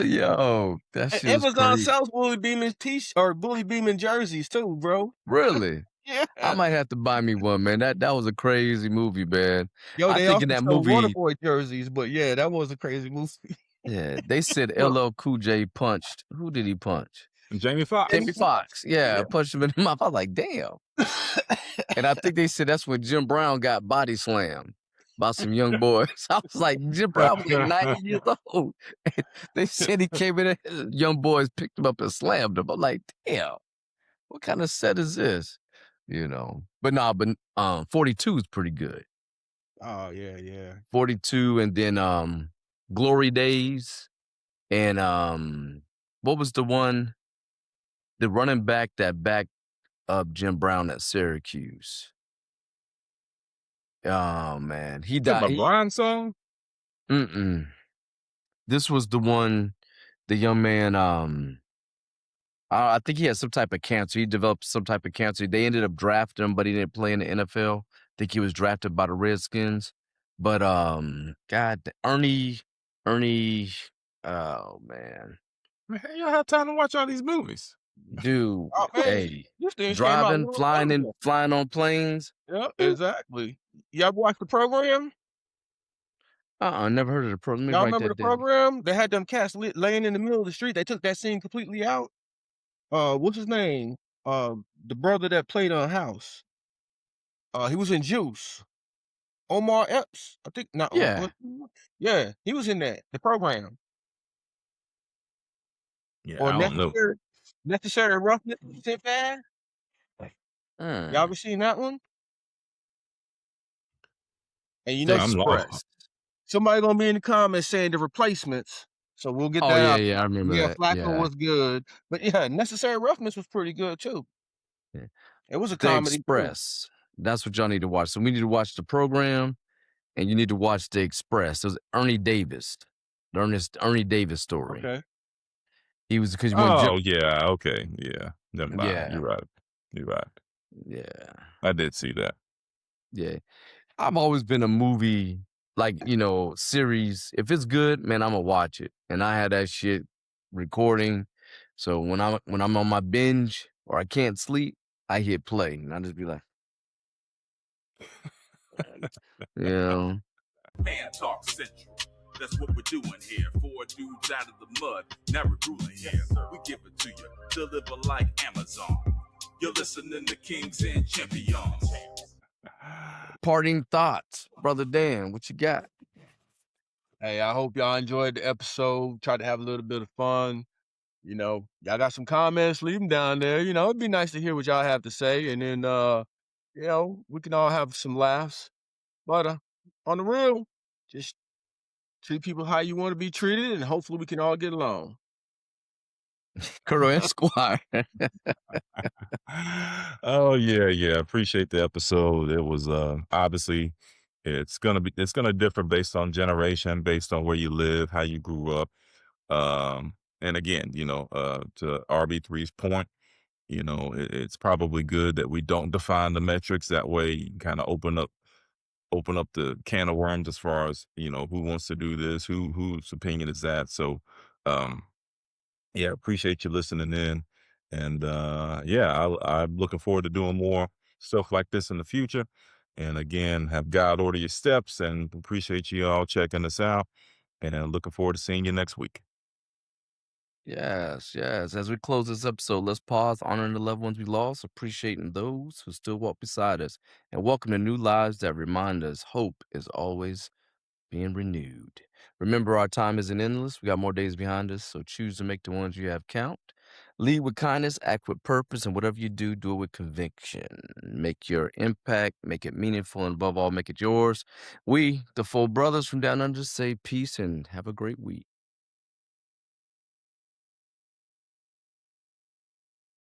Yo, that And shit was Amazon crazy. sells Bully Beeman or Bully Beeman jerseys too, bro. Really? I Yeah. might have to buy me one, man. That was a crazy movie, man. Yo, I they think in also that sell movie, Waterboy jerseys, but yeah, that was a crazy movie. yeah, they said Look, LL Cool J punched. Who did he punch? Jamie Foxx. Jamie Jamie Foxx. Foxx. Yeah, punched him in the mouth. I was like, damn. And I think they said that's when Jim Brown got body slammed by some young boys. I was like, Jim Brown was like 90 years old. And they said he came in there, young boys picked him up and slammed him. I'm like, damn, what kind of set is this? You know. But 42 is pretty good. Oh yeah. 42 and then Glory Days and what was the one? The running back that backed up Jim Brown at Syracuse. Oh man, he Is that my died. Brian song? This was the one, the young man. I think he had some type of cancer. He developed some type of cancer. They ended up drafting him, but he didn't play in the NFL. I think he was drafted by the Redskins. But Ernie, oh man, Man, how y'all have time to watch all these movies? dude, Oh man, hey, this thing came out a driving, long time ago. flying on planes. Yeah, exactly. You ever watch the program? Never heard of the pro. Let me Y'all write remember the that down. program? They had them cats laying in the middle of the street. They took that scene completely out. What's his name? The brother that played on House. He was in Juice. Omar Epps, I think. Not. Yeah. Yeah, he was in that. The program Yeah, or I don't know. necessary roughness. Sit fast. Y'all ever seen that one? And you The know, I'm lost. Express. somebody gonna be in the comments saying the replacements. So we'll get Oh that yeah, out. yeah, I remember Yeah, that. Flacco Yeah. was good, but yeah, necessary roughness was pretty good too. Yeah. It was a The comedy too. Express. That's what y'all need to watch. So we need to watch the program, and you need to watch The Express. It was Ernie Davis, the Ernie Davis story. Okay. He was because when Jim, Oh yeah, okay, yeah. Never mind. yeah, You're right. You're right. yeah, I did see that. yeah. I've always been a movie series. If it's good, man, I'm gonna watch it. And I had that shit recording. So when I'm on my binge or I can't sleep, I hit play and I just be like, you know. Man Talk Central. That's what we're doing here. Four dudes out of the mud, never ruling here. We give it to you, deliver like Amazon. You're listening to Kings and Champions. Parting thoughts, brother Dan. What you got? Hey, I hope y'all enjoyed the episode. Tried to have a little bit of fun. You know, y'all got some comments, leave them down there. You know, it'd be nice to hear what y'all have to say. And then, you know, we can all have some laughs. But on the real, just treat people how you want to be treated. And hopefully we can all get along. Colonel Esquire. Oh yeah. Appreciate the episode. It was obviously it's gonna differ based on generation, based on where you live, how you grew up. And again, to RB3's point, it's probably good that we don't define the metrics. That way you can kind of open up the can of worms as far as, who wants to do this, whose opinion is that. So yeah, appreciate you listening in. And yeah, I'm looking forward to doing more stuff like this in the future. And again, have God order your steps, and appreciate you all checking us out. And looking forward to seeing you next week. Yes. As we close this episode, let's pause, honoring the loved ones we lost, appreciating those who still walk beside us, and welcome to new lives that remind us hope is always being renewed. Remember, our time isn't endless. We got more days behind us, so choose to make the ones you have count. Lead with kindness, act with purpose, and whatever you do, do it with conviction. Make your impact, make it meaningful, and above all, make it yours. We, the full brothers from down under, say peace and have a great week.